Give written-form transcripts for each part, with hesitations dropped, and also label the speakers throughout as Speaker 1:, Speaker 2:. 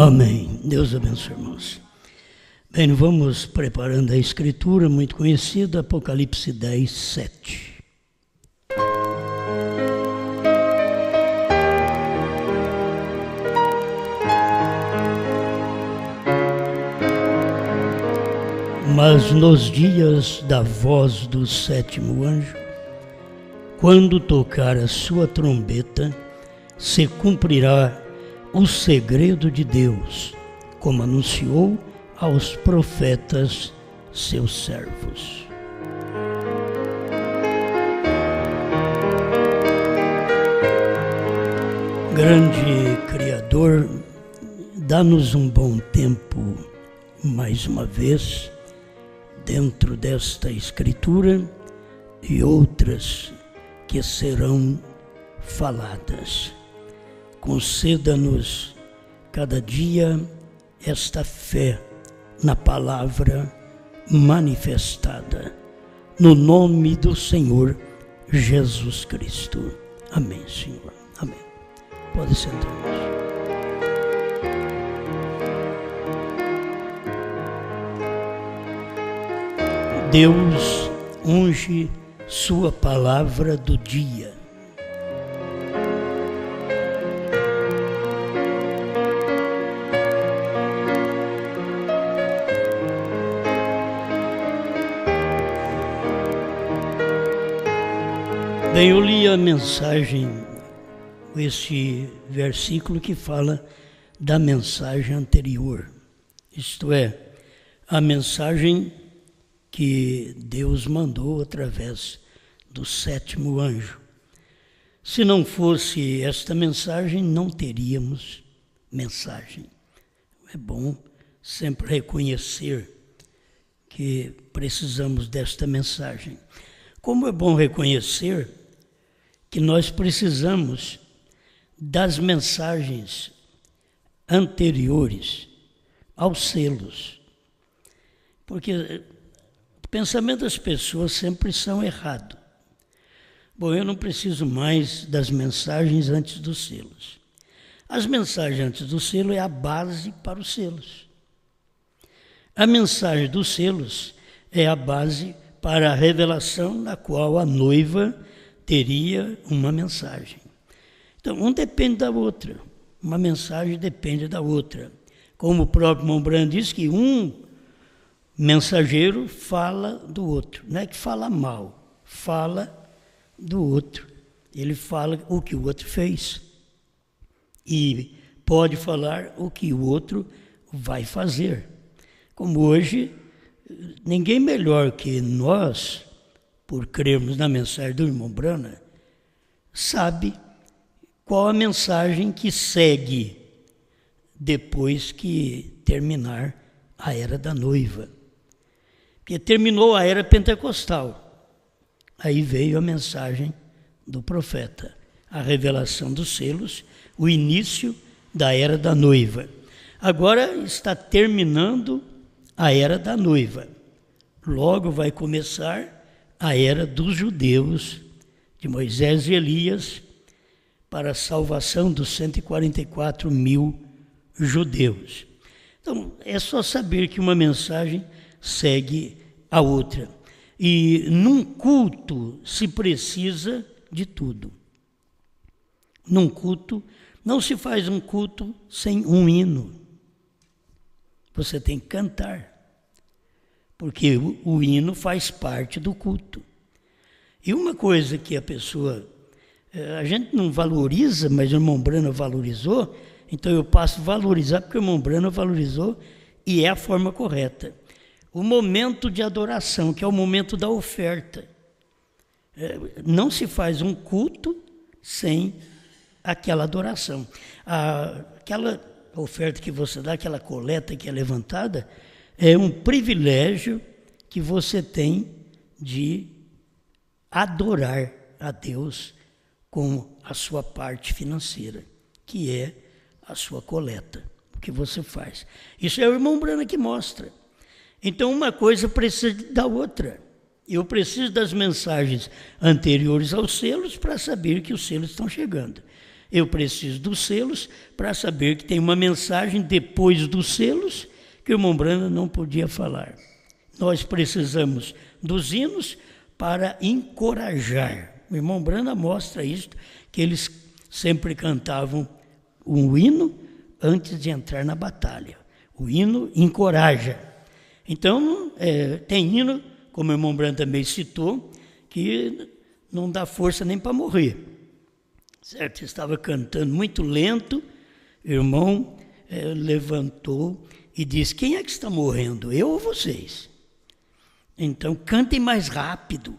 Speaker 1: Amém. Deus abençoe, irmãos. Bem, vamos preparando a escritura muito conhecida, Apocalipse 10, 7. Mas nos dias da voz do sétimo anjo, quando tocar a sua trombeta, se cumprirá o segredo de Deus, como anunciou aos profetas seus servos. Grande Criador, dá-nos um bom tempo mais uma vez dentro desta Escritura e outras que serão faladas. Conceda-nos cada dia esta fé na palavra manifestada, no nome do Senhor Jesus Cristo. Amém, Senhor. Amém. Pode sentar. Deus unge sua palavra do dia. Bem, eu li a mensagem, esse versículo que fala da mensagem anterior, isto é, a mensagem que Deus mandou através do sétimo anjo. Se não fosse esta mensagem, não teríamos mensagem. É bom sempre reconhecer que precisamos desta mensagem. Como é bom reconhecer que nós precisamos das mensagens anteriores aos selos, porque o pensamento das pessoas sempre são errado. Bom, eu não preciso mais das mensagens antes dos selos. As mensagens antes do selo é a base para os selos. A mensagem dos selos é a base para a revelação na qual a noiva teria uma mensagem. Então, um depende da outra. Uma mensagem depende da outra. Como o próprio Montbrand diz que um mensageiro fala do outro. Não é que fala mal, fala do outro. Ele fala o que o outro fez. E pode falar o que o outro vai fazer. Como hoje, ninguém melhor que nós, por crermos na mensagem do irmão Brana, sabe qual a mensagem que segue depois que terminar a era da noiva. Porque terminou a era pentecostal. Aí veio a mensagem do profeta, a revelação dos selos, o início da era da noiva. Agora está terminando a era da noiva. Logo vai começar a era dos judeus, de Moisés e Elias, para a salvação dos 144 mil judeus. Então, é só saber que uma mensagem segue a outra. E num culto se precisa de tudo. Num culto, não se faz um culto sem um hino. Você tem que cantar, porque o hino faz parte do culto. E uma coisa que a gente não valoriza, mas o irmão Brana valorizou, então eu passo a valorizar porque o irmão Brana valorizou e é a forma correta. O momento de adoração, que é o momento da oferta. Não se faz um culto sem aquela adoração. Aquela oferta que você dá, aquela coleta que é levantada, é um privilégio que você tem de adorar a Deus com a sua parte financeira, que é a sua coleta, o que você faz. Isso é o irmão Brana que mostra. Então, uma coisa precisa da outra. Eu preciso das mensagens anteriores aos selos para saber que os selos estão chegando. Eu preciso dos selos para saber que tem uma mensagem depois dos selos que o irmão Branda não podia falar. Nós precisamos dos hinos para encorajar. O irmão Branda mostra isso, que eles sempre cantavam um hino antes de entrar na batalha. O hino encoraja. Então, tem hino, como o irmão Branda também citou, que não dá força nem para morrer. Certo? Estava cantando muito lento, o irmão levantou e disse: quem é que está morrendo, eu ou vocês? Então, cantem mais rápido.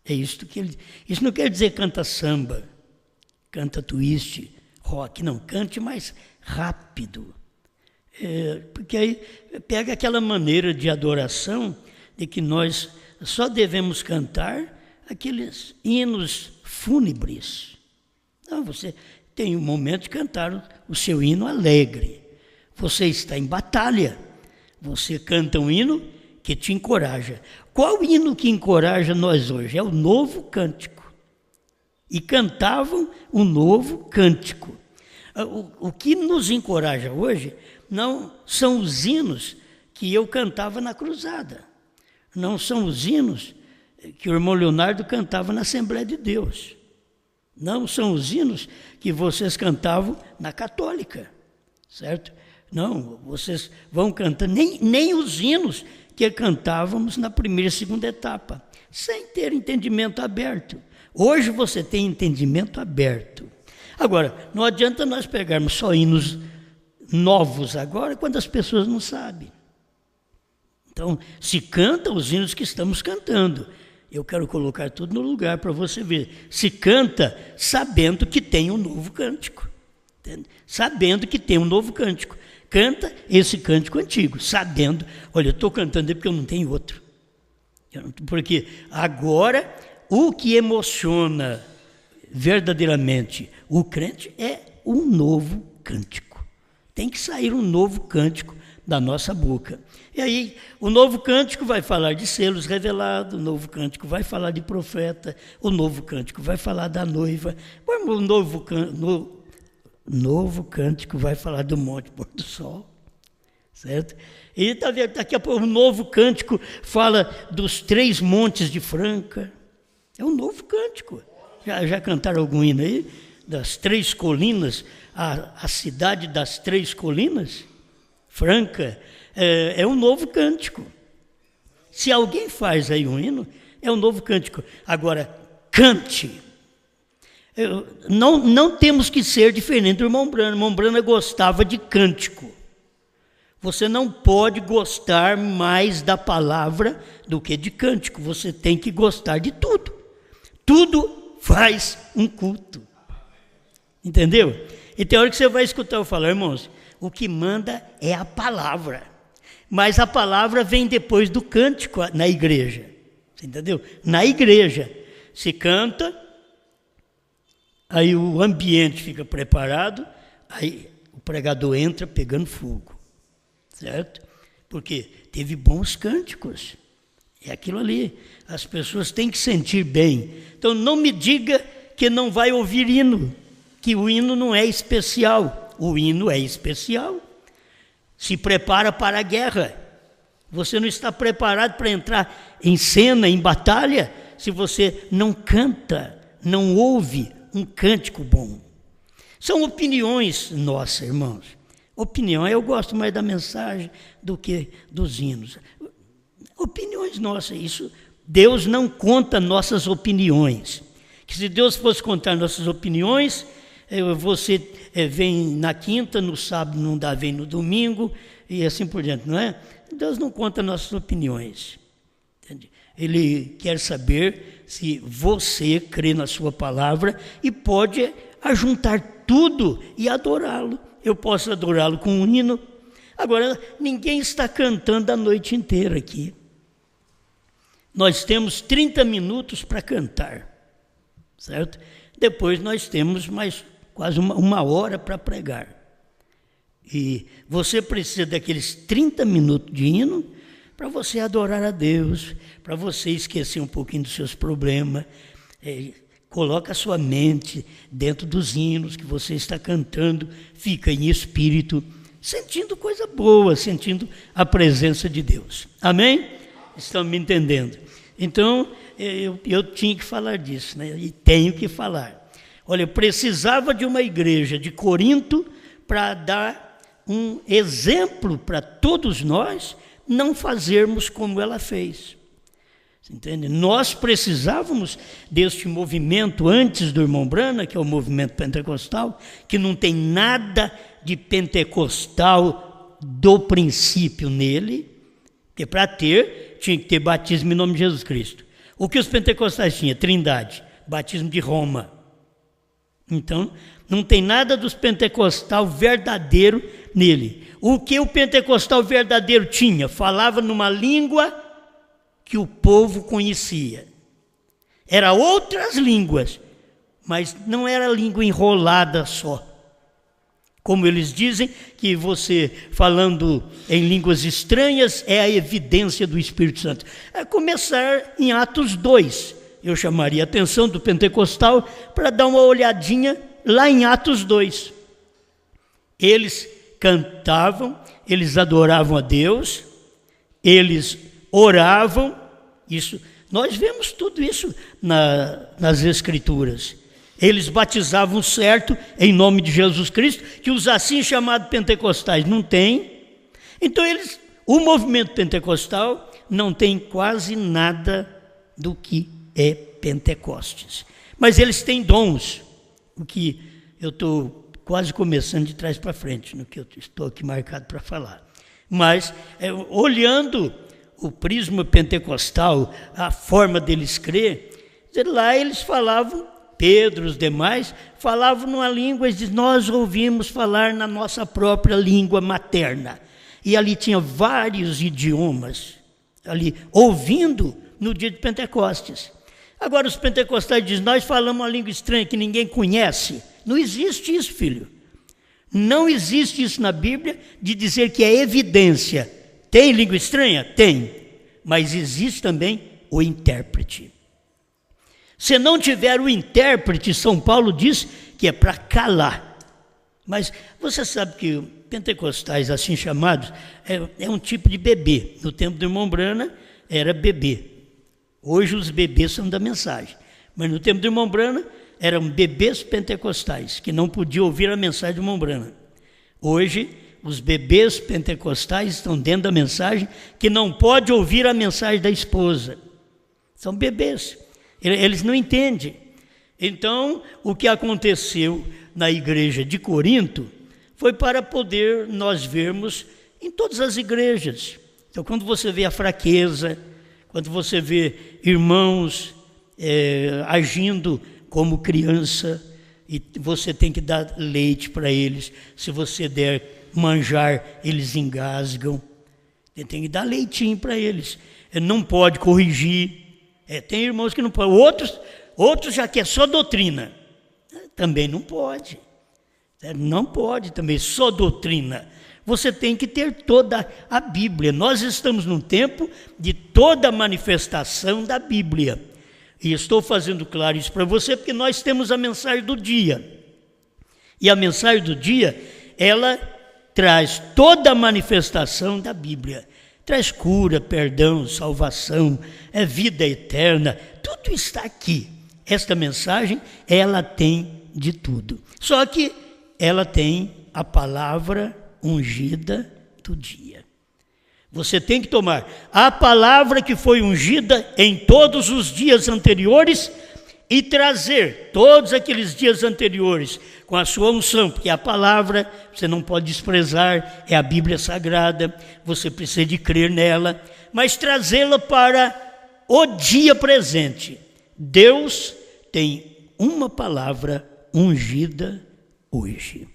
Speaker 1: É isso que ele... Isso não quer dizer canta samba, canta twist, rock, não. Cante mais rápido. Porque aí pega aquela maneira de adoração de que nós só devemos cantar aqueles hinos fúnebres. Não, você tem um momento de cantar o seu hino alegre. Você está em batalha. Você canta um hino que te encoraja. Qual hino que encoraja nós hoje? É o novo cântico. E cantavam o novo cântico. O que nos encoraja hoje não são os hinos que eu cantava na cruzada. Não são os hinos que o irmão Leonardo cantava na Assembleia de Deus. Não são os hinos que vocês cantavam na católica, certo? Não, vocês vão cantar, nem os hinos que cantávamos na primeira e segunda etapa, sem ter entendimento aberto. Hoje você tem entendimento aberto. Agora, não adianta nós pegarmos só hinos novos agora, quando as pessoas não sabem. Então, se canta os hinos que estamos cantando. Eu quero colocar tudo no lugar para você ver. Se canta sabendo que tem um novo cântico. Entende? Sabendo que tem um novo cântico. Canta esse cântico antigo, sabendo, olha, eu estou cantando porque eu não tenho outro. Porque agora o que emociona verdadeiramente o crente é um novo cântico. Tem que sair um novo cântico da nossa boca. E aí, o novo cântico vai falar de selos revelados, o novo cântico vai falar de profeta, o novo cântico vai falar da noiva, o novo cântico vai falar do Monte Pôr do Sol, certo? E daqui a pouco o novo cântico fala dos 3 montes de Franca. É um novo cântico. Já cantaram algum hino aí? Das 3 colinas, a cidade das 3 colinas? Franca, é um novo cântico. Se alguém faz aí um hino, é um novo cântico. Agora, cante. Não temos que ser diferente do irmão Brana. O irmão Brana gostava de cântico. Você não pode gostar mais da palavra do que de cântico. Você tem que gostar de tudo. Tudo faz um culto. Entendeu? E tem hora que você vai escutar eu falar, irmãos, o que manda é a palavra. Mas a palavra vem depois do cântico na igreja. Você entendeu? Na igreja se canta, aí o ambiente fica preparado, aí o pregador entra pegando fogo. Certo? Porque teve bons cânticos. É aquilo ali. As pessoas têm que sentir bem. Então não me diga que não vai ouvir hino, que o hino não é especial. O hino é especial. Se prepara para a guerra. Você não está preparado para entrar em cena, em batalha, se você não canta, não ouve um cântico bom. São opiniões nossas, irmãos. Opinião, eu gosto mais da mensagem do que dos hinos. Opiniões nossas, isso. Deus não conta nossas opiniões. Que se Deus fosse contar nossas opiniões, você vem na quinta, no sábado não dá, vem no domingo, e assim por diante, não é? Deus não conta nossas opiniões. Entende? Ele quer saber se você crê na sua palavra e pode ajuntar tudo e adorá-lo. Eu posso adorá-lo com um hino. Agora, ninguém está cantando a noite inteira aqui. Nós temos 30 minutos para cantar, certo? Depois nós temos mais quase uma hora para pregar. E você precisa daqueles 30 minutos de hino para você adorar a Deus, para você esquecer um pouquinho dos seus problemas, Coloca a sua mente dentro dos hinos que você está cantando, fica em espírito, sentindo coisa boa, sentindo a presença de Deus. Amém? Estão me entendendo? Então, eu tinha que falar disso, né? E tenho que falar. Olha, eu precisava de uma igreja de Corinto para dar um exemplo para todos nós não fazermos como ela fez. Entende? Nós precisávamos deste movimento antes do irmão Brana, que é o movimento pentecostal, que não tem nada de pentecostal do princípio nele, porque para ter, tinha que ter batismo em nome de Jesus Cristo. O que os pentecostais tinham? Trindade, batismo de Roma. Então, não tem nada dos pentecostal verdadeiro nele. O que o pentecostal verdadeiro tinha? Falava numa língua que o povo conhecia. Era outras línguas, mas não era língua enrolada só. Como eles dizem, que você falando em línguas estranhas é a evidência do Espírito Santo. É começar em Atos 2. Eu chamaria a atenção do pentecostal para dar uma olhadinha lá em Atos 2. Eles cantavam, eles adoravam a Deus, eles oravam, isso, nós vemos tudo isso nas Escrituras. Eles batizavam certo em nome de Jesus Cristo, que os assim chamados pentecostais não têm. Então o movimento pentecostal não tem quase nada do que é Pentecostes. Mas eles têm dons, o que eu estou quase começando de trás para frente, no que eu estou aqui marcado para falar. Mas, olhando o prisma pentecostal, a forma deles crer, lá eles falavam, Pedro, os demais, falavam numa língua, e diz, nós ouvimos falar na nossa própria língua materna. E ali tinha vários idiomas, ali ouvindo no dia de Pentecostes. Agora os pentecostais dizem, nós falamos uma língua estranha que ninguém conhece. Não existe isso, filho. Não existe isso na Bíblia de dizer que é evidência. Tem língua estranha? Tem. Mas existe também o intérprete. Se não tiver o intérprete, São Paulo diz que é para calar. Mas você sabe que pentecostais, assim chamados, é um tipo de bebê. No tempo do irmão Brana, era bebê. Hoje os bebês são da mensagem. Mas no tempo do irmão Brana, eram bebês pentecostais, que não podiam ouvir a mensagem do irmão Brana. Hoje, os bebês pentecostais estão dentro da mensagem, que não pode ouvir a mensagem da esposa. São bebês. Eles não entendem. Então, o que aconteceu na igreja de Corinto foi para poder nós vermos em todas as igrejas. Então, quando você vê a fraqueza, quando você vê irmãos agindo como criança, e você tem que dar leite para eles, se você der manjar, eles engasgam, você tem que dar leitinho para eles, não pode corrigir, tem irmãos que não podem, outros já que é só doutrina, também não pode, não pode também, só doutrina. Você tem que ter toda a Bíblia. Nós estamos num tempo de toda a manifestação da Bíblia. E estou fazendo claro isso para você, porque nós temos a mensagem do dia. E a mensagem do dia, ela traz toda a manifestação da Bíblia. Traz cura, perdão, salvação, vida eterna. Tudo está aqui. Esta mensagem, ela tem de tudo. Só que ela tem a palavra ungida do dia. Você tem que tomar a palavra que foi ungida em todos os dias anteriores e trazer todos aqueles dias anteriores com a sua unção, porque a palavra você não pode desprezar, é a Bíblia Sagrada, você precisa de crer nela, mas trazê-la para o dia presente. Deus tem uma palavra ungida hoje.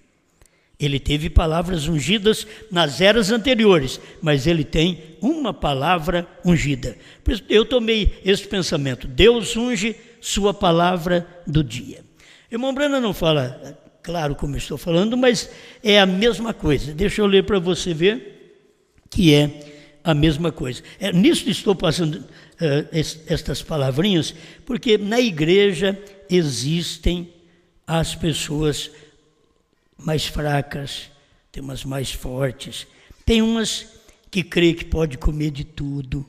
Speaker 1: Ele teve palavras ungidas nas eras anteriores, mas ele tem uma palavra ungida. Por isso, eu tomei esse pensamento, Deus unge sua palavra do dia. Irmão Brana não fala, claro como eu estou falando, mas é a mesma coisa. Deixa eu ler para você ver que é a mesma coisa. Nisso estou passando estas palavrinhas, porque na igreja existem as pessoas mais fracas, tem umas mais fortes, tem umas que crê que pode comer de tudo,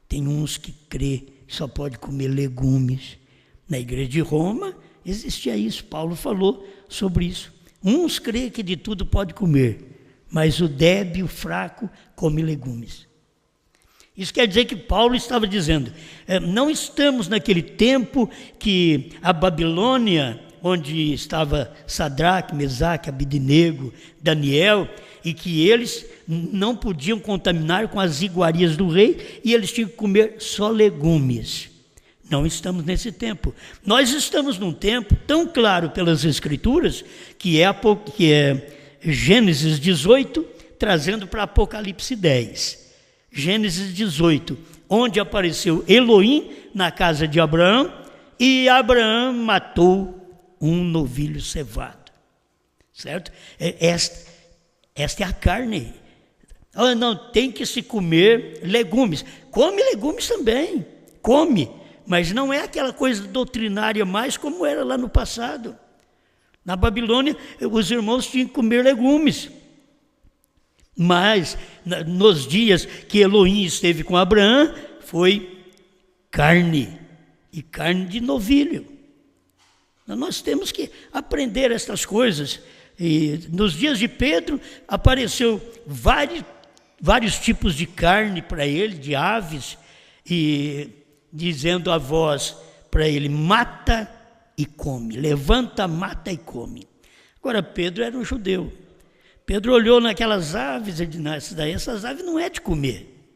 Speaker 1: tem uns que crê que só pode comer legumes. Na igreja de Roma existia isso, Paulo falou sobre isso. Uns crê que de tudo pode comer, mas o débil, o fraco, come legumes. Isso quer dizer que Paulo estava dizendo, não estamos naquele tempo que a Babilônia, onde estava Sadraque, Mesaque, Abidnego, Daniel, e que eles não podiam contaminar com as iguarias do rei, e eles tinham que comer só legumes. Não estamos nesse tempo. Nós estamos num tempo tão claro pelas Escrituras, que é Gênesis 18, trazendo para Apocalipse 10. Gênesis 18, onde apareceu Elohim na casa de Abraão, e Abraão matou um novilho cevado, certo? Esta é a carne. Não, tem que se comer legumes. Come legumes também, come, mas não é aquela coisa doutrinária mais como era lá no passado. Na Babilônia, os irmãos tinham que comer legumes. Mas, nos dias que Elohim esteve com Abraão, foi carne, e carne de novilho. Nós temos que aprender estas coisas. E nos dias de Pedro, apareceu vários tipos de carne para ele, de aves, e dizendo a voz para ele, mata e come, levanta, mata e come. Agora, Pedro era um judeu. Pedro olhou naquelas aves e disse, essas aves não é de comer.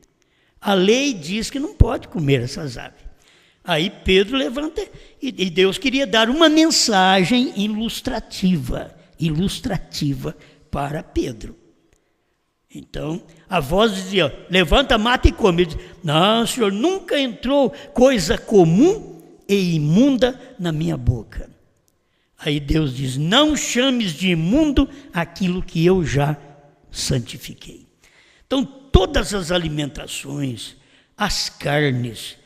Speaker 1: A lei diz que não pode comer essas aves. Aí Pedro levanta e Deus queria dar uma mensagem ilustrativa para Pedro. Então, a voz dizia, levanta, mata e come. Ele disse, não, Senhor, nunca entrou coisa comum e imunda na minha boca. Aí Deus diz, não chames de imundo aquilo que eu já santifiquei. Então, todas as alimentações, as carnes,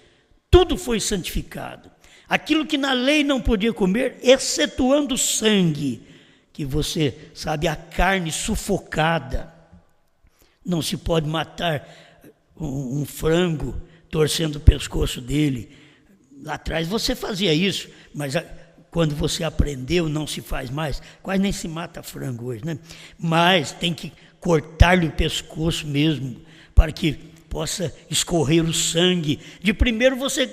Speaker 1: tudo foi santificado. Aquilo que na lei não podia comer, excetuando o sangue, que você sabe, a carne sufocada. Não se pode matar um frango torcendo o pescoço dele. Lá atrás você fazia isso, mas quando você aprendeu não se faz mais. Quase nem se mata frango hoje, né? Mas tem que cortar-lhe o pescoço mesmo, para que possa escorrer o sangue. De primeiro você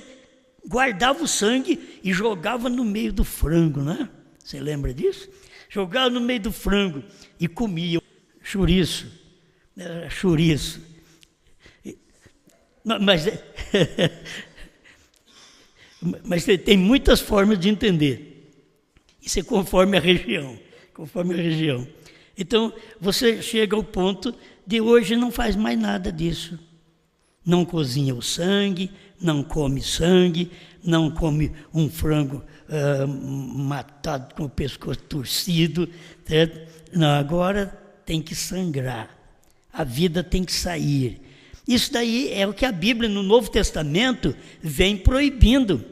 Speaker 1: guardava o sangue e jogava no meio do frango, né? Você lembra disso? Jogava no meio do frango e comia. Chouriço. Chouriço. Mas tem muitas formas de entender. Isso é conforme a região. Então, você chega ao ponto de hoje não faz mais nada disso. Não cozinha o sangue, não come sangue, não come um frango matado com o pescoço torcido. Certo? Não, agora tem que sangrar. A vida tem que sair. Isso daí é o que a Bíblia no Novo Testamento vem proibindo.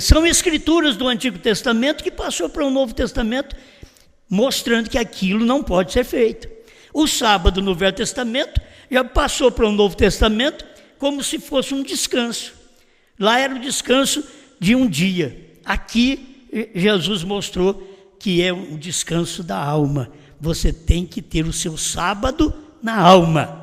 Speaker 1: São escrituras do Antigo Testamento que passou para o Novo Testamento, mostrando que aquilo não pode ser feito. O sábado no Velho Testamento já passou para o Novo Testamento como se fosse um descanso. Lá era o descanso de um dia. Aqui Jesus mostrou que é um descanso da alma. Você tem que ter o seu sábado na alma.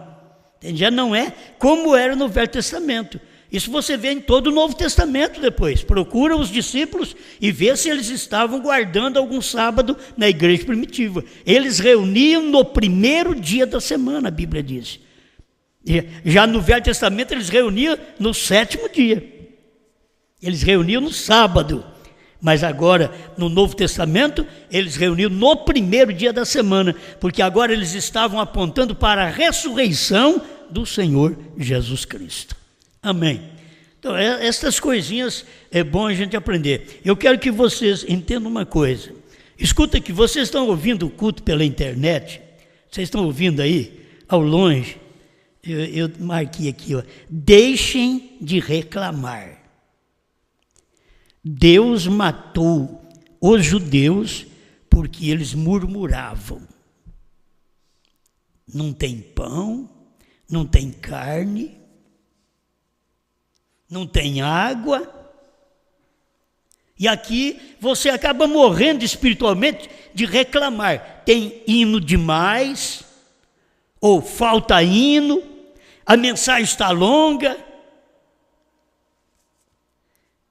Speaker 1: Já não é como era no Velho Testamento. Isso você vê em todo o Novo Testamento depois. Procura os discípulos e vê se eles estavam guardando algum sábado na igreja primitiva. Eles reuniam no primeiro dia da semana, a Bíblia diz. Já no Velho Testamento eles reuniam no 7º dia. Eles reuniam no sábado. Mas agora, no Novo Testamento, eles reuniam no primeiro dia da semana, porque agora eles estavam apontando para a ressurreição do Senhor Jesus Cristo. Amém. Então, essas coisinhas é bom a gente aprender. Eu quero que vocês entendam uma coisa. Escuta que vocês estão ouvindo o culto pela internet, vocês estão ouvindo aí, ao longe, eu marquei aqui, ó, deixem de reclamar. Deus matou os judeus porque eles murmuravam. Não tem pão, não tem carne, não tem água. E aqui você acaba morrendo espiritualmente de reclamar. Tem hino demais, ou falta hino, a mensagem está longa.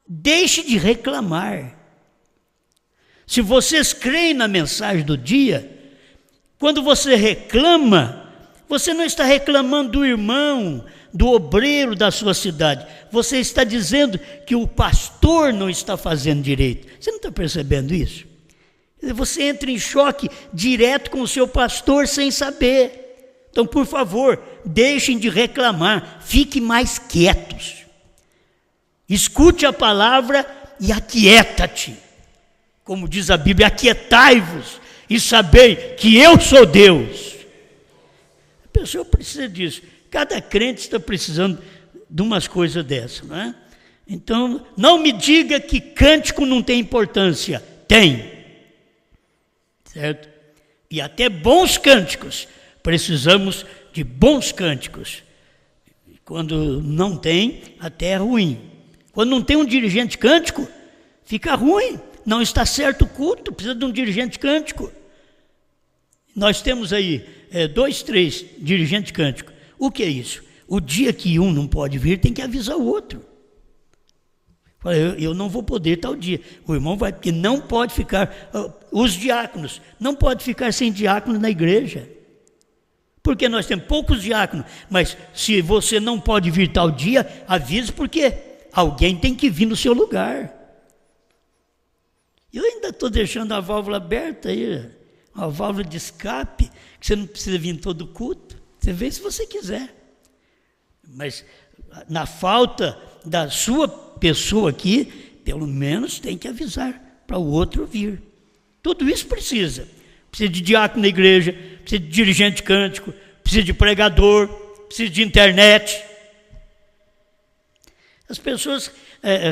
Speaker 1: Deixe de reclamar. Se vocês creem na mensagem do dia, quando você reclama, você não está reclamando do irmão, do obreiro da sua cidade. Você está dizendo que o pastor não está fazendo direito. Você não está percebendo isso? Você entra em choque direto com o seu pastor sem saber. Então, por favor, deixem de reclamar. Fiquem mais quietos. Escute a palavra e aquieta-te. Como diz a Bíblia, aquietai-vos e sabei que eu sou Deus. A pessoa precisa disso. Cada crente está precisando de umas coisas dessas, não é? Então, não me diga que cântico não tem importância. Tem. Certo? E até bons cânticos. Precisamos de bons cânticos. Quando não tem, até é ruim. Quando não tem um dirigente cântico, fica ruim. Não está certo o culto, precisa de um dirigente cântico. Nós temos aí 2, 3 dirigentes cânticos. O que é isso? O dia que um não pode vir, tem que avisar o outro. Eu não vou poder tal dia. O irmão vai, porque não pode ficar, os diáconos, não pode ficar sem diácono na igreja. Porque nós temos poucos diáconos, mas se você não pode vir tal dia, avise, porque alguém tem que vir no seu lugar. Eu ainda estou deixando a válvula aberta aí, uma válvula de escape, que você não precisa vir em todo culto. Você vê se você quiser. Mas na falta da sua pessoa aqui, pelo menos tem que avisar para o outro vir. Tudo isso precisa. Precisa de diácono na igreja, precisa de dirigente cântico, precisa de pregador, precisa de internet. As pessoas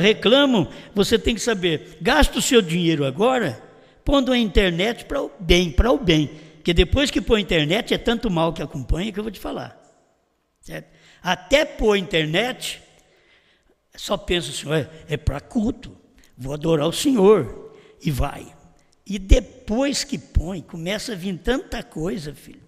Speaker 1: reclamam, você tem que saber, gasta o seu dinheiro agora, pondo a internet para o bem, porque depois que põe a internet é tanto mal que acompanha que eu vou te falar, certo? Até pôr a internet, só pensa assim, é para culto, vou adorar o Senhor, e vai. E depois que põe, começa a vir tanta coisa, filho,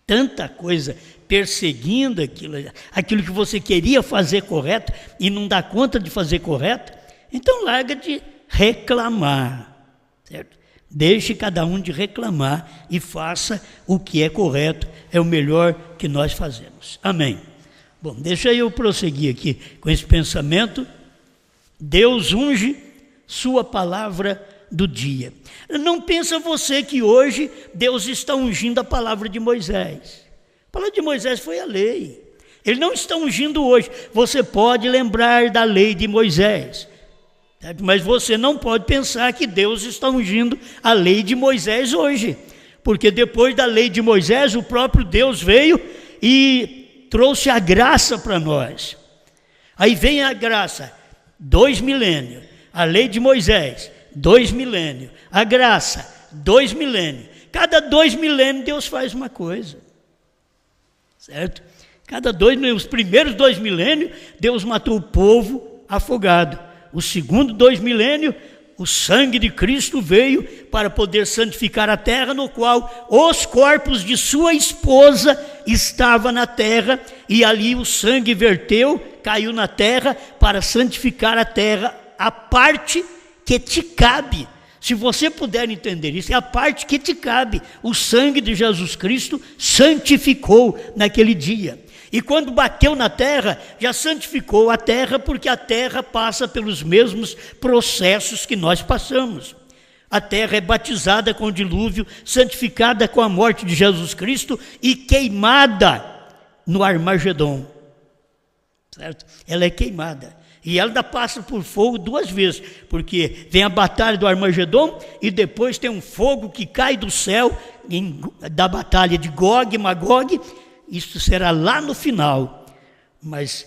Speaker 1: tanta coisa perseguindo aquilo que você queria fazer correto e não dá conta de fazer correto, então larga de reclamar, certo? Deixe cada um de reclamar e faça o que é correto, é o melhor que nós fazemos. Amém. Bom, deixa eu prosseguir aqui com esse pensamento. Deus unge sua palavra do dia. Não pensa você que hoje Deus está ungindo a palavra de Moisés. A palavra de Moisés foi a lei. Ele não está ungindo hoje. Você pode lembrar da lei de Moisés, mas você não pode pensar que Deus está ungindo a lei de Moisés hoje, porque depois da lei de Moisés o próprio Deus veio e trouxe a graça para nós. Aí vem a graça, 2 milênios, a lei de Moisés, 2 milênios, a graça, 2 milênios. Cada 2 milênios Deus faz uma coisa, certo? Cada 2 milênios, os primeiros 2 milênios, Deus matou o povo afogado. O segundo 2 milênios, o sangue de Cristo veio para poder santificar a terra, no qual os corpos de sua esposa estavam na terra, e ali o sangue verteu, caiu na terra para santificar a terra, a parte que te cabe. Se você puder entender isso, é a parte que te cabe. O sangue de Jesus Cristo santificou naquele dia. E quando bateu na terra, já santificou a terra, porque a terra passa pelos mesmos processos que nós passamos. A terra é batizada com o dilúvio, santificada com a morte de Jesus Cristo e queimada no Armagedon, certo? Ela é queimada. E ela ainda passa por fogo 2 vezes, porque vem a batalha do Armagedon e depois tem um fogo que cai do céu da batalha de Gog e Magog. Isso será lá no final, mas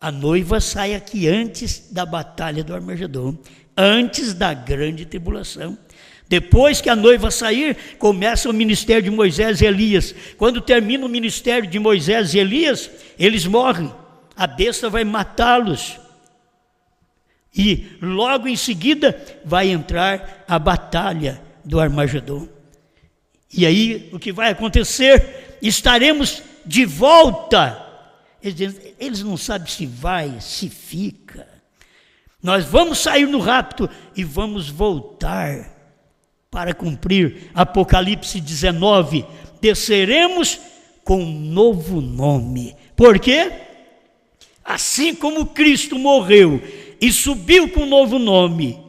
Speaker 1: A noiva sai aqui antes da batalha do Armagedon, antes da grande tribulação. Depois que a noiva sair, começa o ministério de Moisés e Elias. Quando termina o ministério de Moisés e Elias, eles morrem. A besta vai matá-los. E logo em seguida vai entrar a batalha do Armagedon. E aí o que vai acontecer? Estaremos de volta. Eles não sabem se vai, se fica. Nós vamos sair no rapto e vamos voltar para cumprir Apocalipse 19. Desceremos com um novo nome. Por quê? Assim como Cristo morreu e subiu com um novo nome,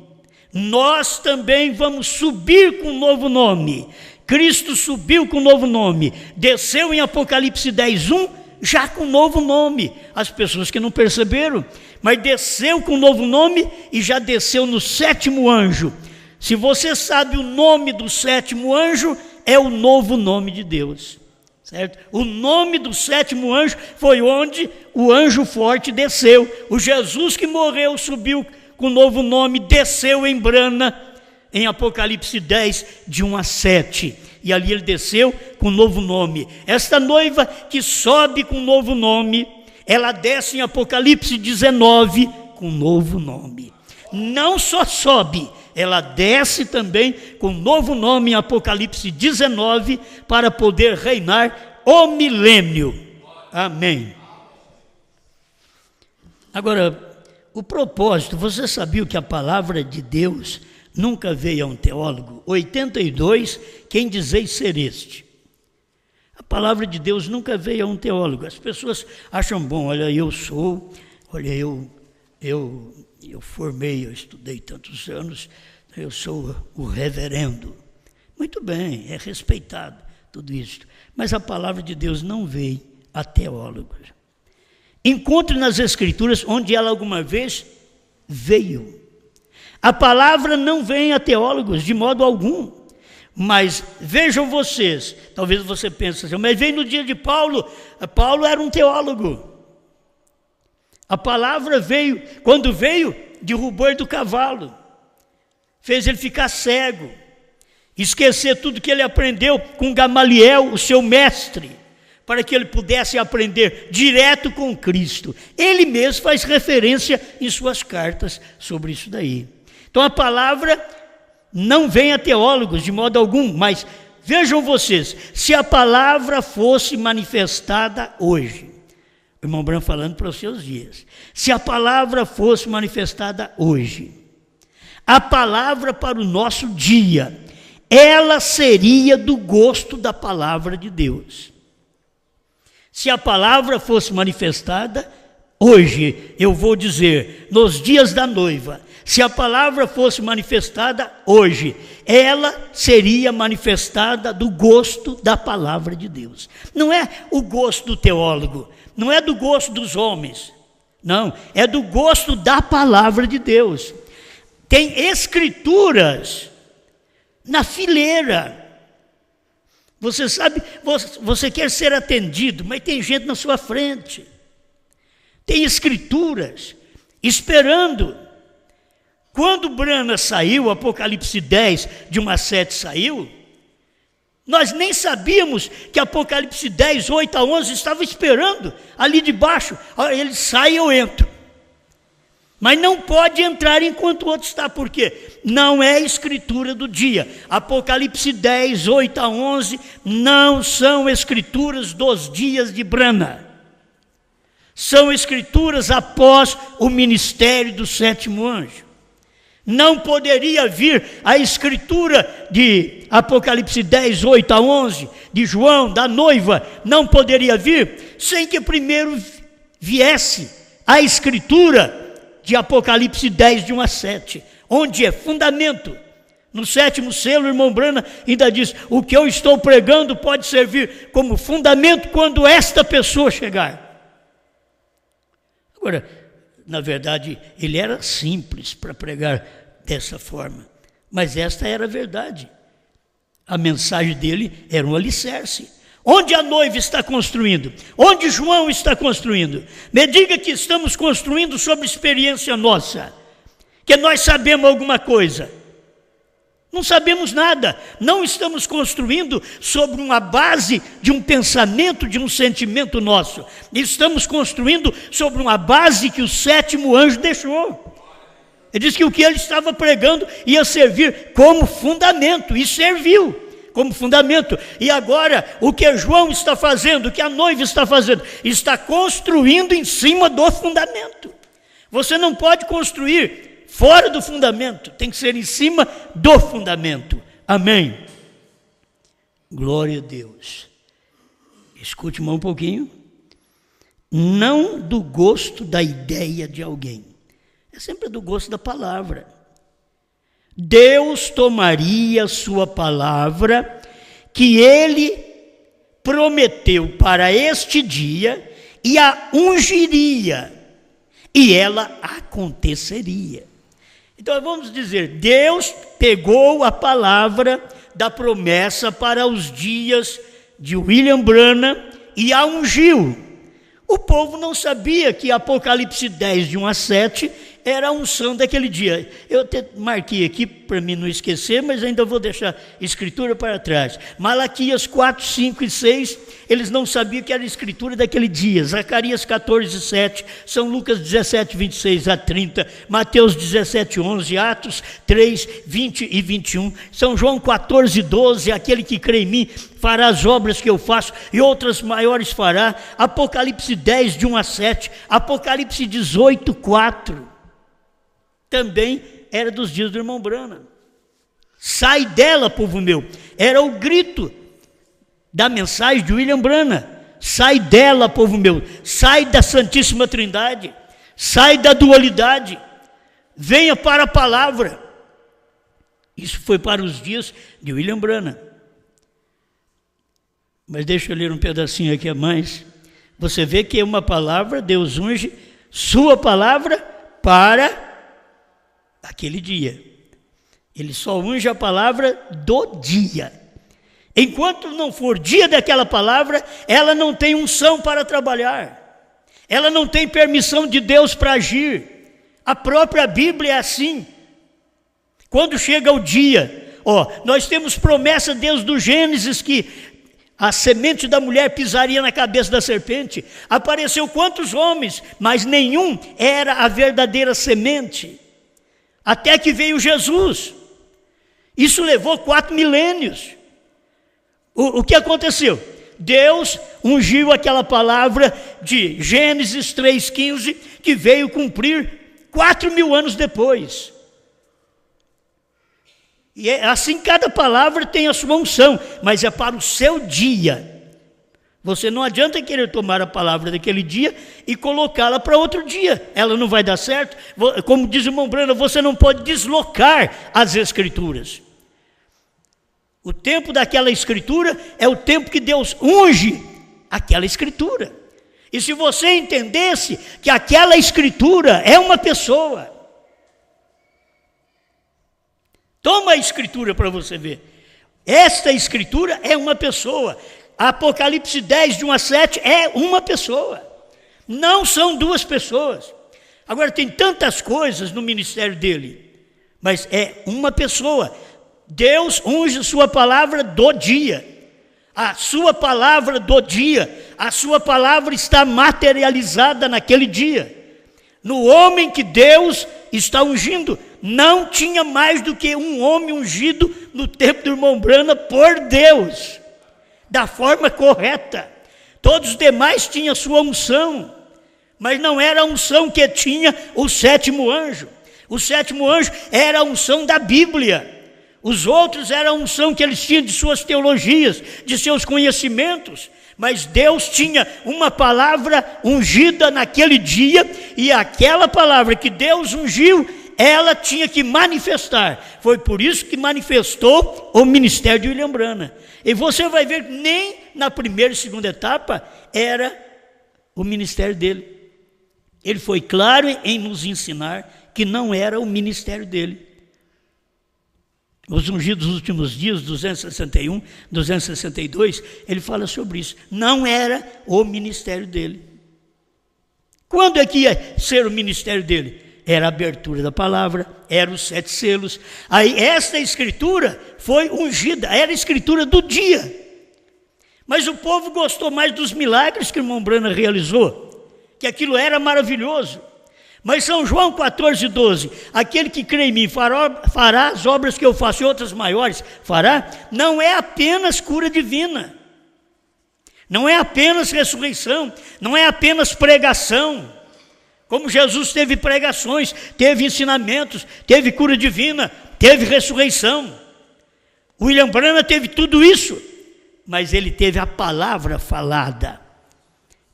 Speaker 1: nós também vamos subir com um novo nome. Cristo subiu com um novo nome, desceu em Apocalipse 10:1, já com um novo nome. As pessoas que não perceberam, mas desceu com um novo nome e já desceu no 7º anjo. Se você sabe o nome do 7º anjo, é o novo nome de Deus, certo? O nome do 7º anjo foi onde o anjo forte desceu. O Jesus que morreu subiu com um novo nome, desceu em Brana, em Apocalipse 10, de 1 a 7. E ali ele desceu com um novo nome. Esta noiva que sobe com um novo nome, ela desce em Apocalipse 19 com um novo nome. Não só sobe, ela desce também com um novo nome em Apocalipse 19 para poder reinar o milênio. Amém. Agora, o propósito, você sabia que a palavra de Deus nunca veio a um teólogo? 82, quem dizeis ser este? A palavra de Deus nunca veio a um teólogo. As pessoas acham, bom, olha, eu formei, eu estudei tantos anos, eu sou o reverendo. Muito bem, é respeitado tudo isso. Mas a palavra de Deus não veio a teólogos. Encontre nas Escrituras onde ela alguma vez veio. A palavra não vem a teólogos de modo algum. Mas vejam vocês, talvez você pense assim, mas veio no dia de Paulo. Paulo era um teólogo. A palavra veio, quando veio, derrubou ele do cavalo, fez ele ficar cego, esquecer tudo que ele aprendeu com Gamaliel, o seu mestre, para que ele pudesse aprender direto com Cristo. Ele mesmo faz referência em suas cartas sobre isso daí. Então a palavra não vem a teólogos de modo algum, mas vejam vocês, se a palavra fosse manifestada hoje, o irmão Branco falando para os seus dias, se a palavra fosse manifestada hoje, a palavra para o nosso dia, ela seria do gosto da palavra de Deus. Se a palavra fosse manifestada hoje, eu vou dizer, nos dias da noiva, se a palavra fosse manifestada hoje, ela seria manifestada do gosto da palavra de Deus. Não é o gosto do teólogo, não é do gosto dos homens, não, é do gosto da palavra de Deus. Tem escrituras na fileira. Você sabe, você quer ser atendido, mas tem gente na sua frente. Tem escrituras esperando. Quando Brana saiu, Apocalipse 10, de 1 a 7 saiu, nós nem sabíamos que Apocalipse 10, 8 a 11 estava esperando ali debaixo. Ele sai e eu entro. Mas não pode entrar enquanto o outro está, por quê? Não é escritura do dia. Apocalipse 10, 8 a 11 não são escrituras dos dias de Brana. São escrituras após o ministério do 7º anjo. Não poderia vir a escritura de Apocalipse 10, 8 a 11, de João, da noiva, não poderia vir sem que primeiro viesse a escritura de Apocalipse 10, de 1 a 7, onde é fundamento. No 7º selo, o irmão Brana ainda diz, o que eu estou pregando pode servir como fundamento quando esta pessoa chegar. Agora, na verdade, ele era simples para pregar dessa forma, mas esta era a verdade. A mensagem dele era um alicerce. Onde a noiva está construindo? Onde João está construindo? Me diga que estamos construindo sobre experiência nossa, que nós sabemos alguma coisa. Não sabemos nada, não estamos construindo sobre uma base de um pensamento, de um sentimento nosso. Estamos construindo sobre uma base que o sétimo anjo deixou. Ele disse que o que ele estava pregando ia servir como fundamento, e serviu como fundamento. E agora, o que João está fazendo, o que a noiva está fazendo, está construindo em cima do fundamento. Você não pode construir fora do fundamento, tem que ser em cima do fundamento. Amém? Glória a Deus. Escute mais um pouquinho. Não do gosto da ideia de alguém, é sempre do gosto da palavra. Deus tomaria sua palavra, que ele prometeu para este dia, e a ungiria, e ela aconteceria. Então vamos dizer, Deus pegou a palavra da promessa para os dias de William Branham e a ungiu. O povo não sabia que Apocalipse 10, de 1 a 7, era a unção daquele dia. Eu até marquei aqui para mim não esquecer, mas ainda vou deixar a escritura para trás. Malaquias 4, 5 e 6, eles não sabiam que era a escritura daquele dia. Zacarias 14, 7, São Lucas 17, 26 a 30, Mateus 17, 11, Atos 3, 20 e 21, São João 14, 12, aquele que crê em mim fará as obras que eu faço e outras maiores fará. Apocalipse 10, de 1 a 7, Apocalipse 18, 4, também era dos dias do irmão Branham. Sai dela, povo meu, era o grito da mensagem de William Branham. Sai dela, povo meu, sai da Santíssima Trindade, sai da dualidade, venha para a palavra. Isso foi para os dias de William Branham. Mas deixa eu ler um pedacinho aqui a mais. Você vê que é uma palavra, Deus unge sua palavra para aquele dia. Ele só unge a palavra do dia. Enquanto não for dia daquela palavra, ela não tem unção para trabalhar. Ela não tem permissão de Deus para agir. A própria Bíblia é assim. Quando chega o dia, nós temos promessa desde o Gênesis que a semente da mulher pisaria na cabeça da serpente. Apareceu quantos homens, mas nenhum era a verdadeira semente. Até que veio Jesus. Isso levou 4 milênios. O que aconteceu? Deus ungiu aquela palavra de Gênesis 3,15, que veio cumprir 4.000 anos depois. E assim cada palavra tem a sua unção, mas é para o seu dia. Você não adianta querer tomar a palavra daquele dia e colocá-la para outro dia. Ela não vai dar certo. Como diz o irmão Branham, você não pode deslocar as escrituras. O tempo daquela escritura é o tempo que Deus unge aquela escritura. E se você entendesse que aquela escritura é uma pessoa, toma a escritura para você ver. Esta escritura é uma pessoa. Apocalipse 10, de 1 a 7, é uma pessoa. Não são duas pessoas. Agora, tem tantas coisas no ministério dele, mas é uma pessoa. Deus unge sua palavra do dia. A sua palavra do dia, a sua palavra está materializada naquele dia. No homem que Deus está ungindo, não tinha mais do que um homem ungido no tempo do irmão Branham por Deus, da forma correta. Todos os demais tinham sua unção, mas não era a unção que tinha o sétimo anjo. O sétimo anjo era a unção da Bíblia. Os outros eram a unção que eles tinham de suas teologias, de seus conhecimentos. Mas Deus tinha uma palavra ungida naquele dia, e aquela palavra que Deus ungiu, ela tinha que manifestar. Foi por isso que manifestou o ministério de William Branham. E você vai ver, nem na primeira e segunda etapa era o ministério dele. Ele foi claro em nos ensinar que não era o ministério dele. Os ungidos dos últimos dias, 261, 262, ele fala sobre isso. Não era o ministério dele. Quando é que ia ser o ministério dele? Era a abertura da palavra, eram os 7 selos. Aí esta escritura foi ungida, era a escritura do dia. Mas o povo gostou mais dos milagres que o irmão Brana realizou, que aquilo era maravilhoso. Mas São João 14:12, aquele que crê em mim fará as obras que eu faço e outras maiores fará, não é apenas cura divina, não é apenas ressurreição, não é apenas pregação, como Jesus teve pregações, teve ensinamentos, teve cura divina, teve ressurreição. William Branham teve tudo isso, mas ele teve a palavra falada.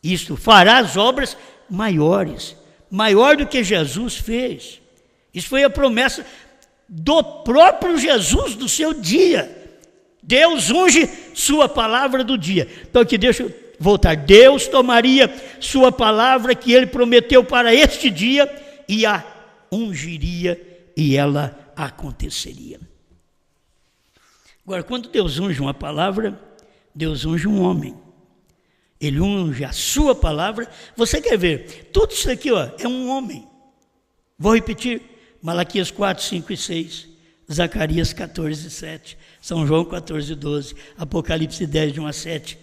Speaker 1: Isto, fará as obras maiores, maior do que Jesus fez. Isso foi a promessa do próprio Jesus do seu dia. Deus unge sua palavra do dia. Então aqui deixa eu voltar. Deus tomaria sua palavra que ele prometeu para este dia e a ungiria e ela aconteceria. Agora, quando Deus unge uma palavra, Deus unge um homem. Ele unge a sua palavra. Você quer ver? Tudo isso aqui é um homem. Vou repetir. Malaquias 4, 5 e 6. Zacarias 14, 7. São João 14, 12. Apocalipse 10, de 1 a 7.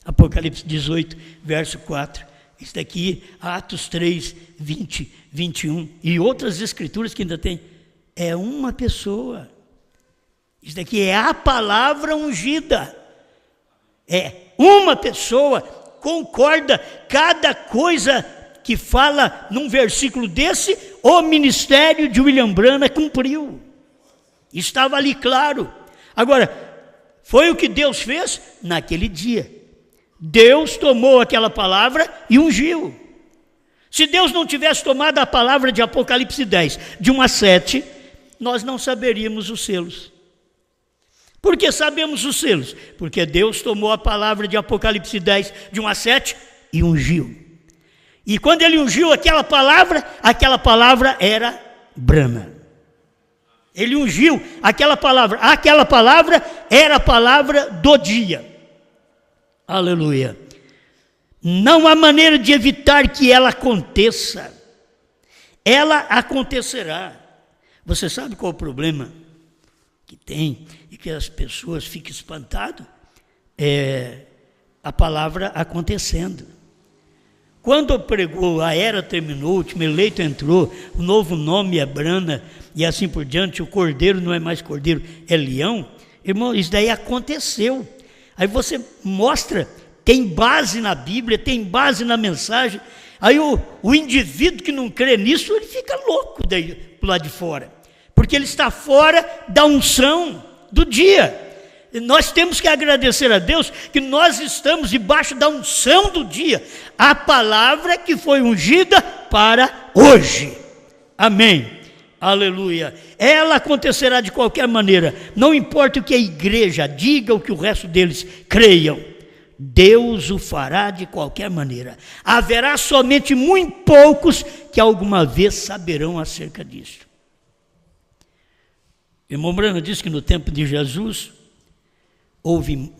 Speaker 1: Apocalipse 18, verso 4. Isso daqui, Atos 3, 20, 21. E outras escrituras que ainda tem. É uma pessoa. Isso daqui é a palavra ungida. É uma pessoa, concorda cada coisa que fala num versículo desse, o ministério de William Branham cumpriu. Estava ali claro. Agora, foi o que Deus fez naquele dia. Deus tomou aquela palavra e ungiu. Se Deus não tivesse tomado a palavra de Apocalipse 10, de 1 a 7, nós não saberíamos os selos. Por que sabemos os selos? Porque Deus tomou a palavra de Apocalipse 10, de 1 a 7, e ungiu. E quando ele ungiu aquela palavra era Branham. Ele ungiu aquela palavra era a palavra do dia. Aleluia. Não há maneira de evitar que ela aconteça. Ela acontecerá. Você sabe qual é o problema que tem e que as pessoas ficam espantadas? É a palavra acontecendo. Quando pregou, a era terminou, o último eleito entrou, o novo nome é Branham, e assim por diante, o cordeiro não é mais cordeiro, é leão. Irmão, isso daí aconteceu. Aí você mostra, tem base na Bíblia, tem base na mensagem. Aí o indivíduo que não crê nisso, ele fica louco daí, pro lado de fora. Porque ele está fora da unção do dia. Nós temos que agradecer a Deus que nós estamos debaixo da unção do dia. A palavra que foi ungida para hoje. Amém. Aleluia. Ela acontecerá de qualquer maneira. Não importa o que a igreja diga, o que o resto deles creiam. Deus o fará de qualquer maneira. Haverá somente muito poucos que alguma vez saberão acerca disso. Irmão Branham diz que no tempo de Jesus houve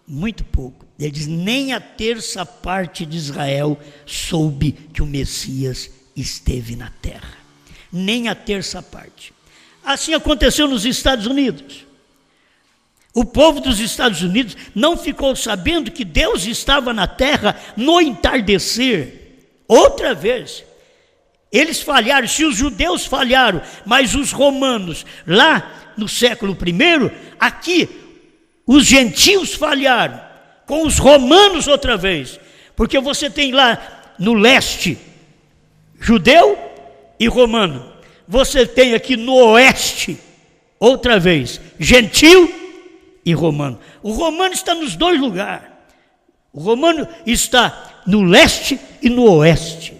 Speaker 1: muito pouco. Ele diz, nem a terça parte de Israel soube que o Messias esteve na terra. Nem a terça parte. Assim aconteceu nos Estados Unidos. O povo dos Estados Unidos não ficou sabendo que Deus estava na terra no entardecer. Outra vez. Eles falharam, se os judeus falharam, mas os romanos, lá no século I, aqui, os gentios falharam, com os romanos outra vez, porque você tem lá no leste, judeu e romano, você tem aqui no oeste, outra vez, gentio e romano. O romano está nos dois lugares, o romano está no leste e no oeste,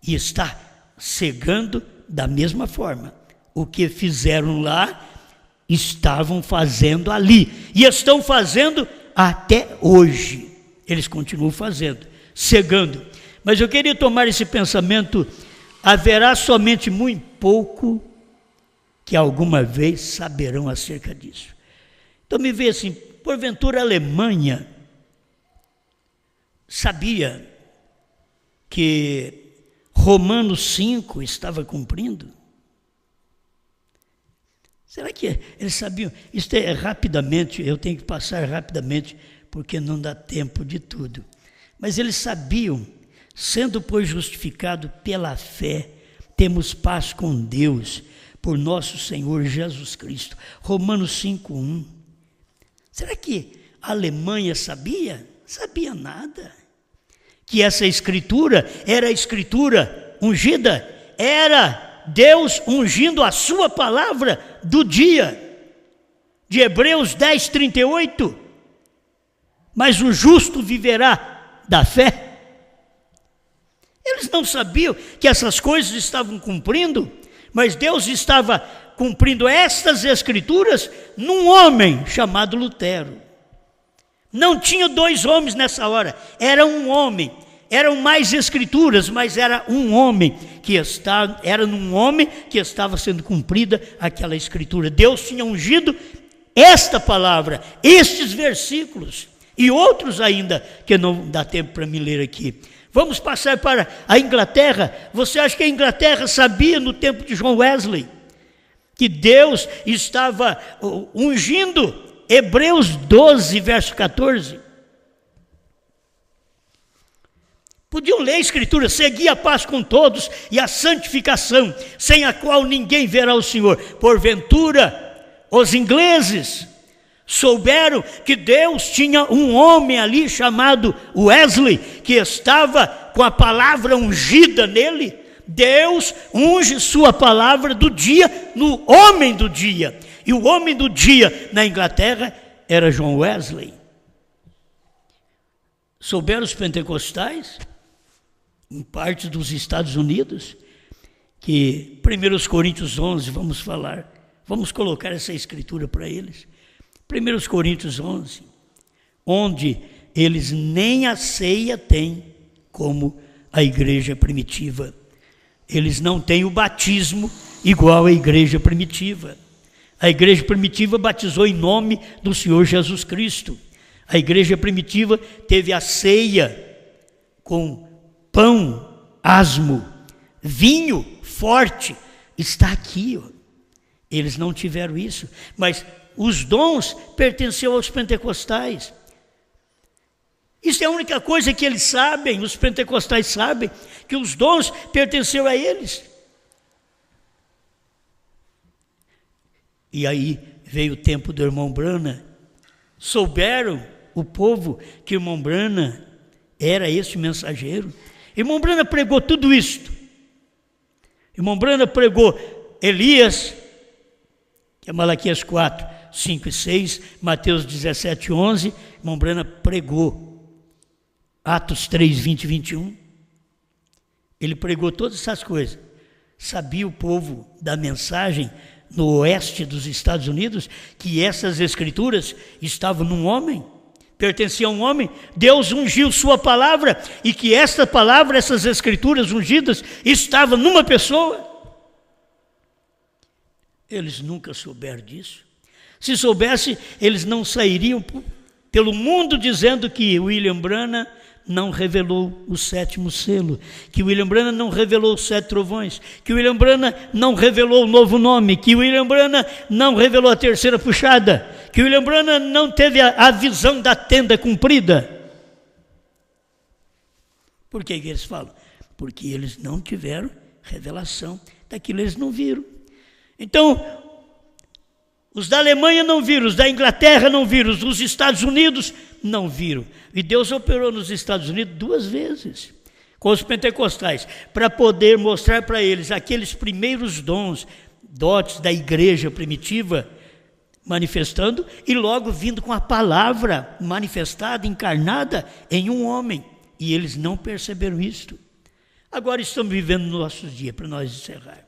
Speaker 1: e está cegando da mesma forma. O que fizeram lá, estavam fazendo ali. E estão fazendo até hoje. Eles continuam fazendo, cegando. Mas eu queria tomar esse pensamento, haverá somente muito pouco que alguma vez saberão acerca disso. Então me vê assim, porventura a Alemanha sabia que Romanos 5 estava cumprindo? Será que eles sabiam? Isto é rapidamente, eu tenho que passar rapidamente, porque não dá tempo de tudo. Mas eles sabiam, sendo pois justificado pela fé, temos paz com Deus, por nosso Senhor Jesus Cristo. Romanos 5:1. Será que a Alemanha sabia? Sabia nada. Que essa escritura era a escritura ungida, era Deus ungindo a sua palavra do dia, de Hebreus 10:38. Mas o justo viverá da fé. Eles não sabiam que essas coisas estavam cumprindo, mas Deus estava cumprindo estas escrituras num homem chamado Lutero. Não tinha dois homens nessa hora, era um homem. Eram mais escrituras, mas era um homem era num homem que estava sendo cumprida aquela escritura. Deus tinha ungido esta palavra, estes versículos e outros ainda que não dá tempo para me ler aqui. Vamos passar para a Inglaterra. Você acha que a Inglaterra sabia no tempo de John Wesley que Deus estava ungindo? Hebreus 12, verso 14. Podiam ler a escritura, segui a paz com todos e a santificação, sem a qual ninguém verá o Senhor. Porventura, os ingleses souberam que Deus tinha um homem ali chamado Wesley, que estava com a palavra ungida nele. Deus unge sua palavra do dia no homem do dia. E o homem do dia na Inglaterra era John Wesley. Souberam os pentecostais, em parte dos Estados Unidos, que 1 Coríntios 11, vamos colocar essa escritura para eles. 1 Coríntios 11, onde eles nem a ceia têm como a igreja primitiva. Eles não têm o batismo igual à igreja primitiva. A igreja primitiva batizou em nome do Senhor Jesus Cristo. A igreja primitiva teve a ceia com pão asmo, vinho forte. Está aqui, ó. Eles não tiveram isso, mas os dons pertenciam aos pentecostais. Isso é a única coisa que eles sabem, os pentecostais sabem, que os dons pertenciam a eles. E aí veio o tempo do irmão Branham. Souberam o povo que o irmão Branham era esse mensageiro. Irmão Branham pregou tudo isto. Irmão Branham pregou Elias, que é Malaquias 4, 5 e 6, Mateus 17, 11. Irmão Branham pregou Atos 3, 20 e 21. Ele pregou todas essas coisas. Sabia o povo da mensagem no oeste dos Estados Unidos que essas escrituras estavam num homem, pertenciam a um homem. Deus ungiu sua palavra e que esta palavra, essas escrituras ungidas, estavam numa pessoa. Eles nunca souberam disso. Se soubessem, eles não sairiam pelo mundo dizendo que William Branham não revelou o sétimo selo, que William Branham não revelou os 7 trovões, que William Branham não revelou o novo nome, que William Branham não revelou a terceira puxada, que William Branham não teve a visão da tenda cumprida. Por que eles falam? Porque eles não tiveram revelação daquilo, eles não viram. Então, os da Alemanha não viram, os da Inglaterra não viram, os dos Estados Unidos não viram. E Deus operou nos Estados Unidos 2 vezes com os pentecostais, para poder mostrar para eles aqueles primeiros dons, dotes da igreja primitiva, manifestando e logo vindo com a palavra manifestada, encarnada em um homem. E eles não perceberam isto. Agora estamos vivendo nos nossos dias, para nós encerrar.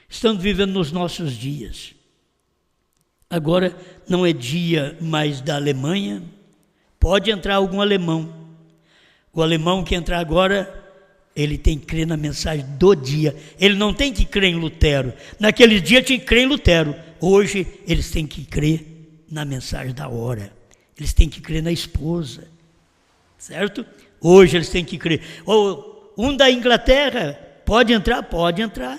Speaker 1: Estamos vivendo nos nossos dias. Agora não é dia mais da Alemanha. Pode entrar algum alemão. O alemão que entrar agora ele tem que crer na mensagem do dia. Ele não tem que crer em Lutero. Naquele dia tinha que crer em Lutero. Hoje eles têm que crer na mensagem da hora. Eles têm que crer na esposa. Certo? Hoje eles têm que crer. Um da Inglaterra, pode entrar? Pode entrar.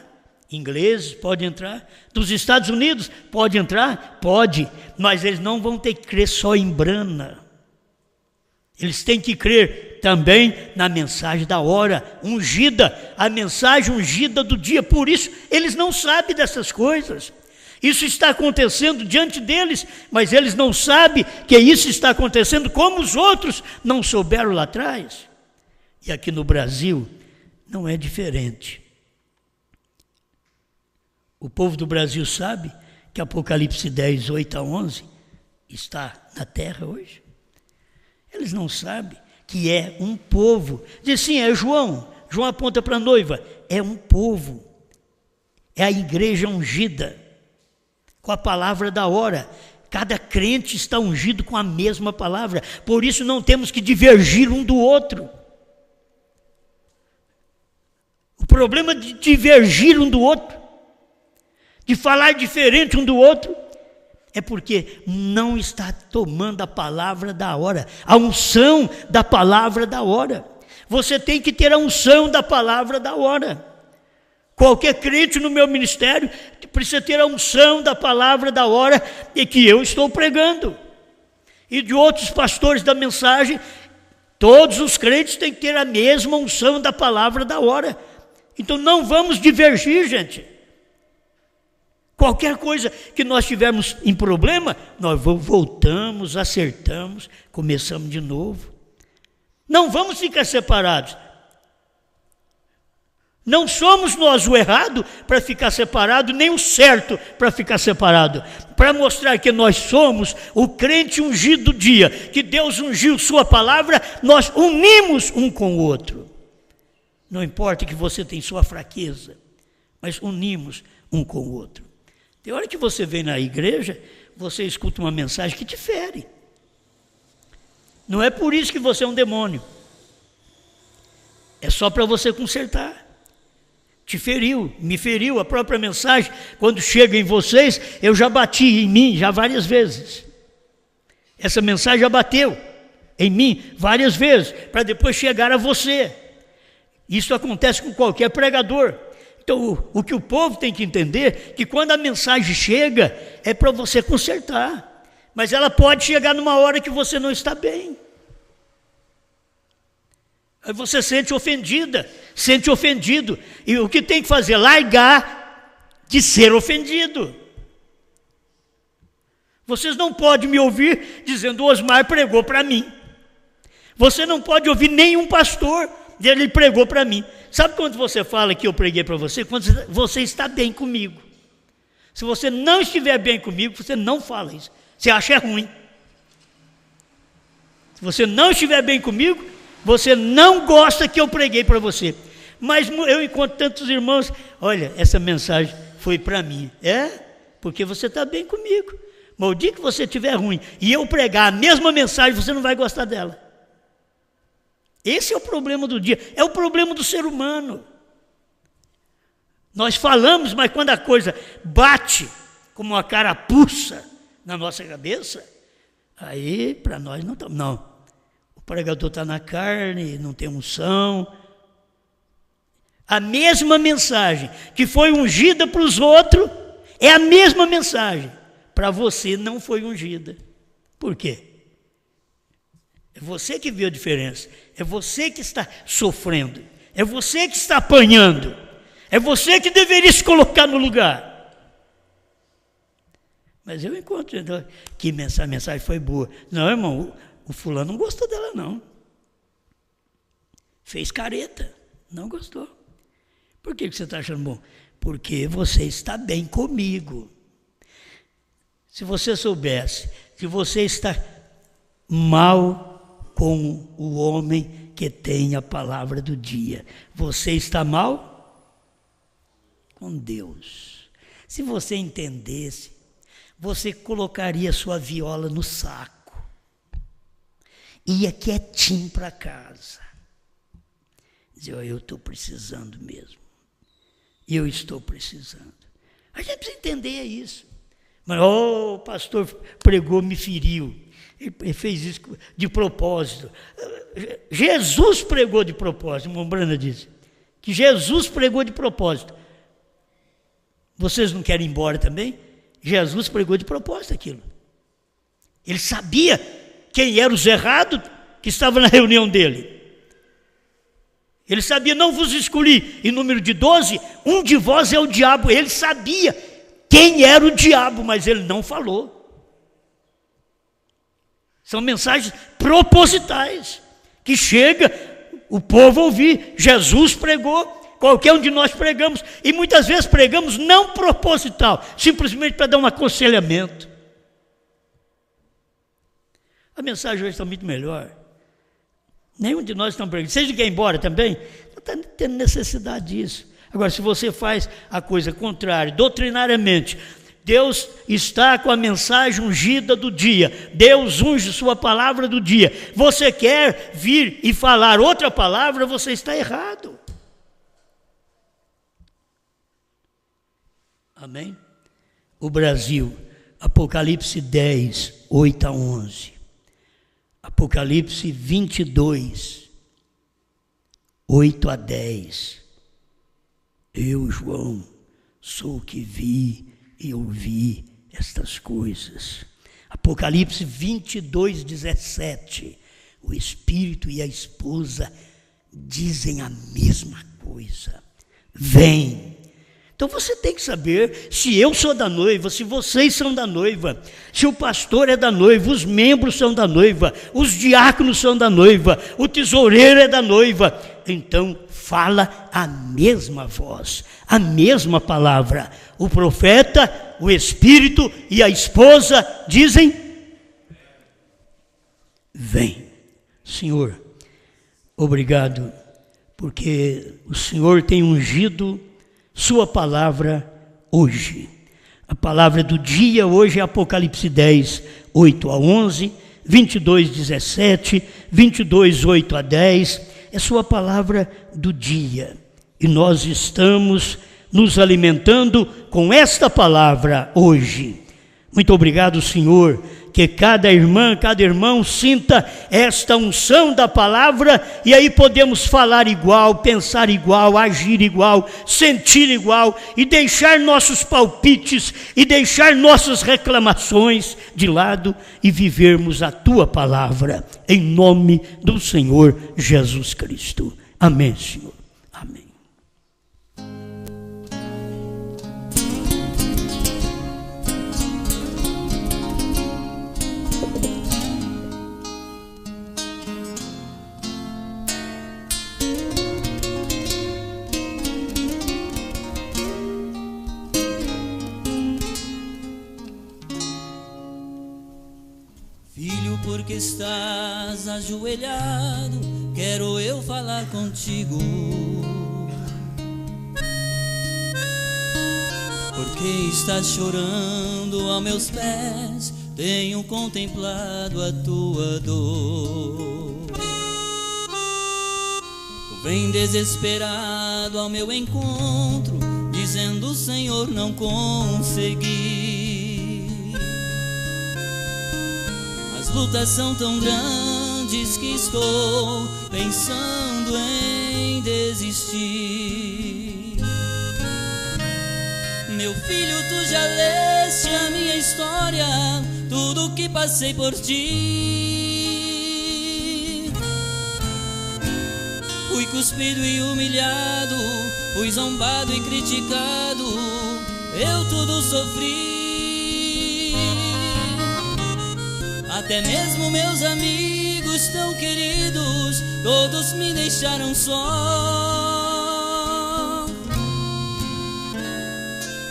Speaker 1: Ingleses, pode entrar. Dos Estados Unidos, pode entrar? Pode. Mas eles não vão ter que crer só em Brana. Eles têm que crer também na mensagem da hora, ungida, a mensagem ungida do dia. Por isso, eles não sabem dessas coisas. Isso está acontecendo diante deles, mas eles não sabem que isso está acontecendo como os outros não souberam lá atrás. E aqui no Brasil não é diferente. O povo do Brasil sabe que Apocalipse 10, 8 a 11 está na terra hoje. Eles não sabem que é um povo. Diz sim, é João. João aponta para a noiva. É um povo. É a igreja ungida com a palavra da hora. Cada crente está ungido com a mesma palavra. Por isso não temos que divergir um do outro. O problema de divergir um do outro, de falar diferente um do outro, é porque não está tomando a palavra da hora, a unção da palavra da hora. Você tem que ter a unção da palavra da hora. Qualquer crente no meu ministério precisa ter a unção da palavra da hora e que eu estou pregando. E de outros pastores da mensagem, todos os crentes têm que ter a mesma unção da palavra da hora. Então não vamos divergir, gente. Qualquer coisa que nós tivermos em problema, nós voltamos, acertamos, começamos de novo. Não vamos ficar separados. Não somos nós o errado para ficar separado, nem o certo para ficar separado. Para mostrar que nós somos o crente ungido do dia, que Deus ungiu sua palavra, nós unimos um com o outro. Não importa que você tem sua fraqueza, mas unimos um com o outro. Tem hora que você vem na igreja, você escuta uma mensagem que te fere. Não é por isso que você é um demônio. É só para você consertar. Te feriu, me feriu a própria mensagem. Quando chega em vocês, eu já bati em mim já várias vezes. Essa mensagem já bateu em mim várias vezes, para depois chegar a você. Isso acontece com qualquer pregador. Então, o que o povo tem que entender, que quando a mensagem chega, é para você consertar. Mas ela pode chegar numa hora que você não está bem. Aí você sente ofendida, sente ofendido. E o que tem que fazer? Largar de ser ofendido. Vocês não podem me ouvir dizendo, o Osmar pregou para mim. Você não pode ouvir nenhum pastor dizer, ele pregou para mim. Sabe quando você fala que eu preguei para você? Quando você está bem comigo. Se você não estiver bem comigo, você não fala isso. Você acha ruim. Se você não estiver bem comigo, você não gosta que eu preguei para você. Mas eu encontro tantos irmãos, olha, essa mensagem foi para mim. É? Porque você está bem comigo. Mas o dia que você estiver ruim e eu pregar a mesma mensagem, você não vai gostar dela. Esse é o problema do dia, é o problema do ser humano. Nós falamos, mas quando a coisa bate como uma carapuça na nossa cabeça, aí para nós não estamos. Não, o pregador está na carne, não tem unção. A mesma mensagem que foi ungida para os outros, é a mesma mensagem. Para você não foi ungida. Por quê? É você que viu a diferença. É você que está sofrendo. É você que está apanhando. É você que deveria se colocar no lugar. Mas eu encontro que a mensagem foi boa. Não, irmão, o fulano não gostou dela, não. Fez careta. Não gostou. Por que você está achando bom? Porque você está bem comigo. Se você soubesse que você está mal com o homem que tem a palavra do dia, você está mal com Deus. Se você entendesse, você colocaria sua viola no saco, ia quietinho para casa, Dizer, eu estou precisando mesmo. E eu estou precisando. A gente precisa entender isso. Mas, o pastor pregou, me feriu. Ele fez isso de propósito. Jesus pregou de propósito, irmão Brana disse. Que Jesus pregou de propósito. Vocês não querem ir embora também? Jesus pregou de propósito aquilo. Ele sabia quem eram os errados que estavam na reunião dele. Ele sabia, não vos escolhi. Em número de 12, um de vós é o diabo. Ele sabia quem era o diabo, mas ele não falou. São mensagens propositais, que chega o povo a ouvir. Jesus pregou, qualquer um de nós pregamos, e muitas vezes pregamos não proposital, simplesmente para dar um aconselhamento. A mensagem hoje está muito melhor. Nenhum de nós está pregando. Vocês não querem ir embora também? Não está tendo necessidade disso. Agora, se você faz a coisa contrária, doutrinariamente, Deus está com a mensagem ungida do dia. Deus unge sua palavra do dia. Você quer vir e falar outra palavra, você está errado. Amém? O Brasil, Apocalipse 10, 8 a 11. Apocalipse 22, 8 a 10. Eu, João, sou o que vi e ouvi estas coisas. Apocalipse 22, 17. O Espírito e a esposa dizem a mesma coisa. Vem. Então você tem que saber se eu sou da noiva, se vocês são da noiva, se o pastor é da noiva, os membros são da noiva, os diáconos são da noiva, o tesoureiro é da noiva. Então fala a mesma voz, a mesma palavra. O profeta, o Espírito e a esposa dizem: vem. Senhor, obrigado, porque o Senhor tem ungido sua palavra hoje. A palavra do dia hoje é Apocalipse 10, 8 a 11, 22, 17, 22, 8 a 10. É sua palavra do dia. E nós estamos nos alimentando com esta palavra hoje. Muito obrigado, Senhor, que cada irmã, cada irmão sinta esta unção da palavra, e aí podemos falar igual, pensar igual, agir igual, sentir igual, e deixar nossos palpites, e deixar nossas reclamações de lado, e vivermos a Tua palavra, em nome do Senhor Jesus Cristo. Amém, Senhor. Amém.
Speaker 2: Porque estás ajoelhado, quero eu falar contigo. Porque estás chorando aos meus pés, tenho contemplado a tua dor. Tu vem desesperado ao meu encontro, dizendo: Senhor, não consegui. As lutas são tão grandes que estou pensando em desistir. Meu filho, tu já leste a minha história, tudo que passei por ti. Fui cuspido e humilhado, fui zombado e criticado, eu tudo sofri. Até mesmo meus amigos tão queridos, todos me deixaram só.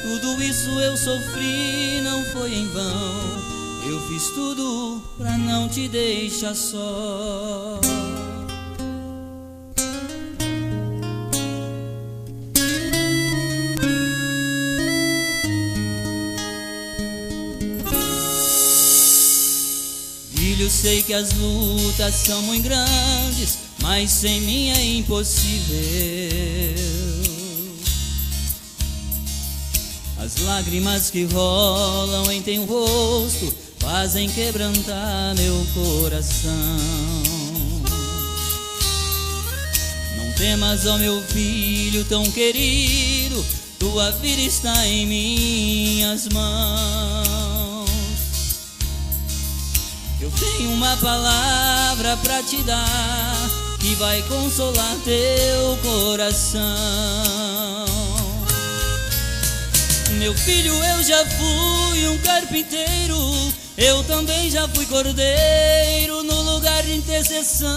Speaker 2: Tudo isso eu sofri, não foi em vão. Eu fiz tudo pra não te deixar só. Eu sei que as lutas são muito grandes, mas sem mim é impossível. As lágrimas que rolam em teu rosto fazem quebrantar meu coração. Não temas, ó meu filho tão querido, tua vida está em minhas mãos. Eu tenho uma palavra pra te dar que vai consolar teu coração. Meu filho, eu já fui um carpinteiro, eu também já fui cordeiro no lugar de intercessão.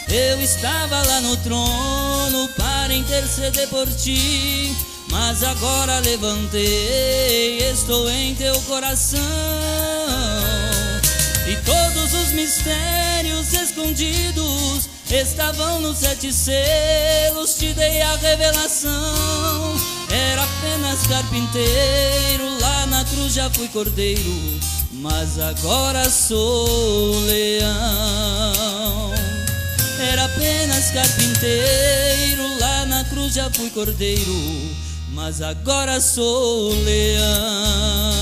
Speaker 2: Eu estava lá no trono para interceder por ti, mas agora levantei, estou em teu coração. E todos os mistérios escondidos estavam nos 7 selos, te dei a revelação. Era apenas carpinteiro, lá na cruz já fui cordeiro, mas agora sou leão. Era apenas carpinteiro, lá na cruz já fui cordeiro, mas agora sou leão.